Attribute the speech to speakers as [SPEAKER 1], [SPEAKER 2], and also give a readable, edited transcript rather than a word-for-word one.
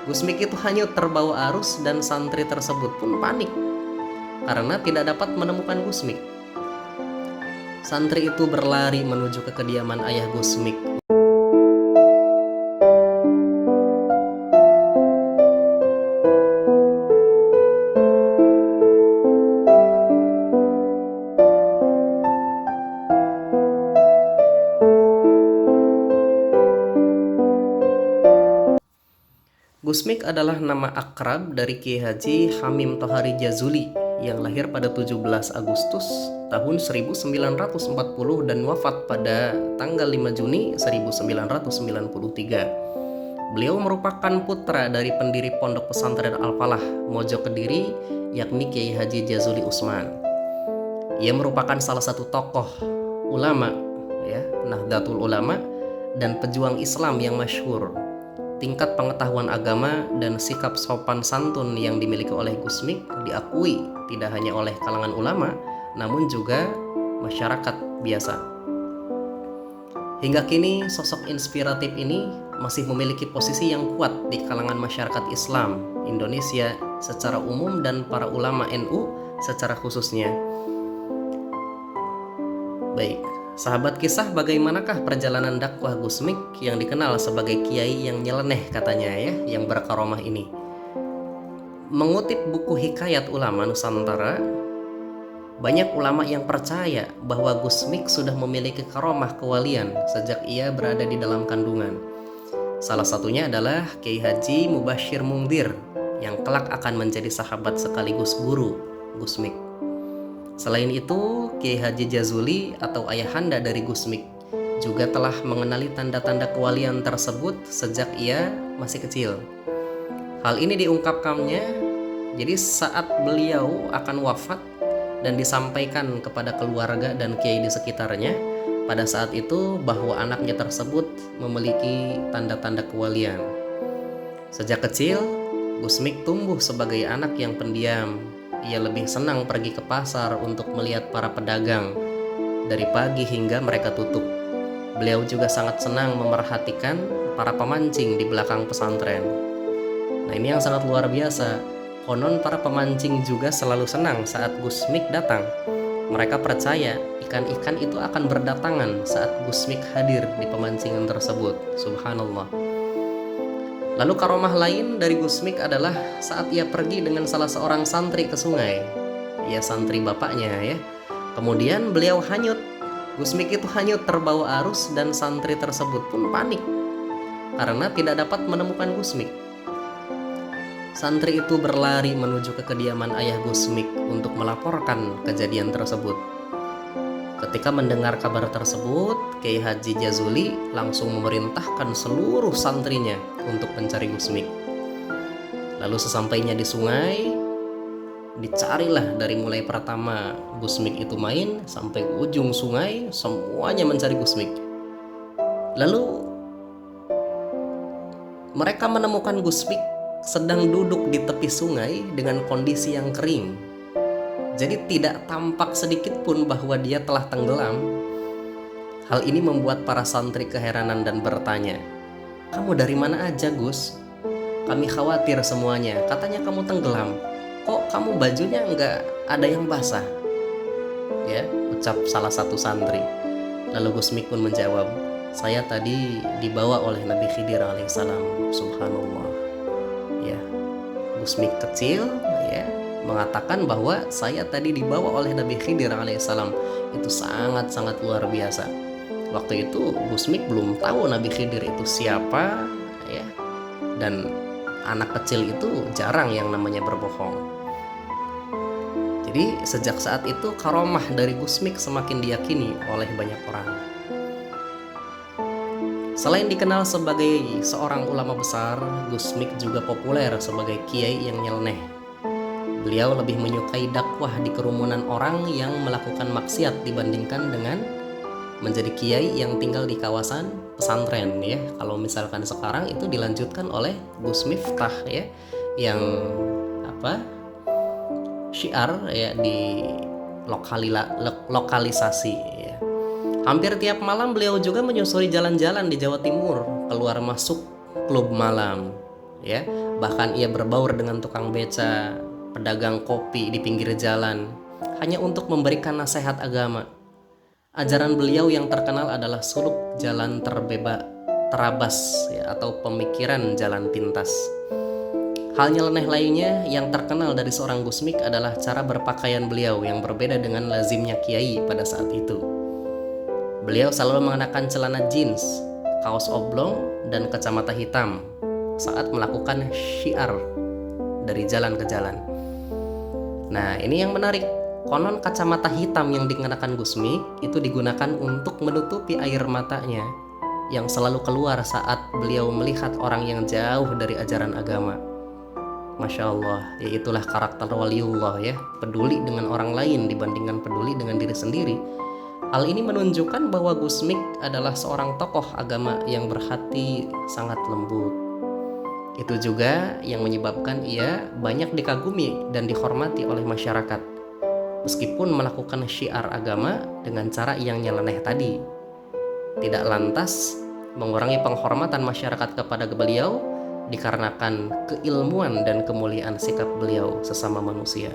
[SPEAKER 1] Gusmik itu hanyut terbawa arus dan santri tersebut pun panik karena tidak dapat menemukan Gusmik. Santri itu berlari menuju ke kediaman ayah Gusmik. Gusmik adalah nama akrab dari Kiai Haji Hamim Tohari Jazuli yang lahir pada 17 Agustus tahun 1940 dan wafat pada tanggal 5 Juni 1993. Beliau merupakan putra dari pendiri Pondok Pesantren Al-Falah, Mojo Kediri, yakni Kiai Haji Jazuli Usman. Ia merupakan salah satu tokoh ulama, Nahdlatul Ulama dan pejuang Islam yang masyhur. Tingkat pengetahuan agama dan sikap sopan santun yang dimiliki oleh Gusmik diakui tidak hanya oleh kalangan ulama, namun juga masyarakat biasa. Hingga kini sosok inspiratif ini masih memiliki posisi yang kuat di kalangan masyarakat Islam Indonesia secara umum dan para ulama NU secara khususnya. Baik, sahabat kisah, bagaimanakah perjalanan dakwah Gusmik yang dikenal sebagai kiai yang nyeleneh katanya yang berkaromah ini? Mengutip buku Hikayat Ulama Nusantara, banyak ulama yang percaya bahwa Gusmik sudah memiliki karomah kewalian sejak ia berada di dalam kandungan. Salah satunya adalah Kiai Haji Mubashir Mungdir yang kelak akan menjadi sahabat sekaligus guru Gusmik. Selain itu, Kiai Haji Jazuli atau ayahanda dari Gusmik juga telah mengenali tanda-tanda kewalian tersebut sejak ia masih kecil. Hal ini diungkapkannya jadi saat beliau akan wafat dan disampaikan kepada keluarga dan kiai di sekitarnya pada saat itu bahwa anaknya tersebut memiliki tanda-tanda kewalian. Sejak kecil, Gusmik tumbuh sebagai anak yang pendiam. Ia lebih senang pergi ke pasar untuk melihat para pedagang dari pagi hingga mereka tutup. Beliau juga sangat senang memerhatikan para pemancing di belakang pesantren. Nah, ini yang sangat luar biasa. Konon para pemancing juga selalu senang saat Gusmik datang. Mereka percaya ikan-ikan itu akan berdatangan saat Gusmik hadir di pemancingan tersebut. Subhanallah. Lalu karomah lain dari Gusmik adalah saat ia pergi dengan salah seorang santri ke sungai. Ia santri bapaknya Kemudian beliau hanyut. Gusmik itu hanyut terbawa arus dan santri tersebut pun panik karena tidak dapat menemukan Gusmik. Santri itu berlari menuju ke kediaman ayah Gusmik untuk melaporkan kejadian tersebut. Ketika mendengar kabar tersebut, Kiai Haji Jazuli langsung memerintahkan seluruh santrinya untuk mencari Gusmik. Lalu sesampainya di sungai, dicarilah dari mulai pertama Gusmik itu main sampai ujung sungai, semuanya mencari Gusmik. Lalu mereka menemukan Gusmik sedang duduk di tepi sungai dengan kondisi yang kering. Jadi tidak tampak sedikit pun bahwa dia telah tenggelam. Hal ini membuat para santri keheranan dan bertanya, "Kamu dari mana aja, Gus? Kami khawatir semuanya. Katanya kamu tenggelam. Kok kamu bajunya nggak ada yang basah?" Ucap salah satu santri. Lalu Gusmik pun menjawab, "Saya tadi dibawa oleh Nabi Khidir alaihissalam." Subhanallah. Gusmik kecil mengatakan bahwa saya tadi dibawa oleh Nabi Khidir alaihissalam. Itu sangat-sangat luar biasa. Waktu itu Gusmik belum tahu Nabi Khidir itu siapa, dan anak kecil itu jarang yang namanya berbohong. Jadi sejak saat itu karomah dari Gusmik semakin diyakini oleh banyak orang. Selain dikenal sebagai seorang ulama besar, Gusmik juga populer sebagai kiai yang nyeleneh. Beliau lebih menyukai dakwah di kerumunan orang yang melakukan maksiat dibandingkan dengan menjadi kiai yang tinggal di kawasan pesantren. Kalau misalkan sekarang itu dilanjutkan oleh Gus Miftah yang syiar di lokalisasi. Hampir tiap malam beliau juga menyusuri jalan-jalan di Jawa Timur, keluar masuk klub malam. ya. Bahkan ia berbaur dengan tukang beca, pedagang kopi di pinggir jalan, hanya untuk memberikan nasihat agama. Ajaran beliau yang terkenal adalah suluk jalan terabas ya, atau pemikiran jalan pintas. Hal nyeleneh lainnya yang terkenal dari seorang Gusmik adalah cara berpakaian beliau yang berbeda dengan lazimnya kiai pada saat itu. Beliau selalu mengenakan celana jeans, kaos oblong, dan kacamata hitam saat melakukan syiar dari jalan ke jalan. Nah, ini yang menarik. Konon kacamata hitam yang dikenakan Gusmik itu digunakan untuk menutupi air matanya yang selalu keluar saat beliau melihat orang yang jauh dari ajaran agama. Masya Allah, ya itulah karakter waliullah ya, peduli dengan orang lain dibandingkan peduli dengan diri sendiri. Hal ini menunjukkan bahwa Gusmik adalah seorang tokoh agama yang berhati sangat lembut. Itu juga yang menyebabkan ia banyak dikagumi dan dihormati oleh masyarakat, meskipun melakukan syiar agama dengan cara yang nyeleneh tadi. Tidak lantas mengurangi penghormatan masyarakat kepada beliau dikarenakan keilmuan dan kemuliaan sikap beliau sesama manusia.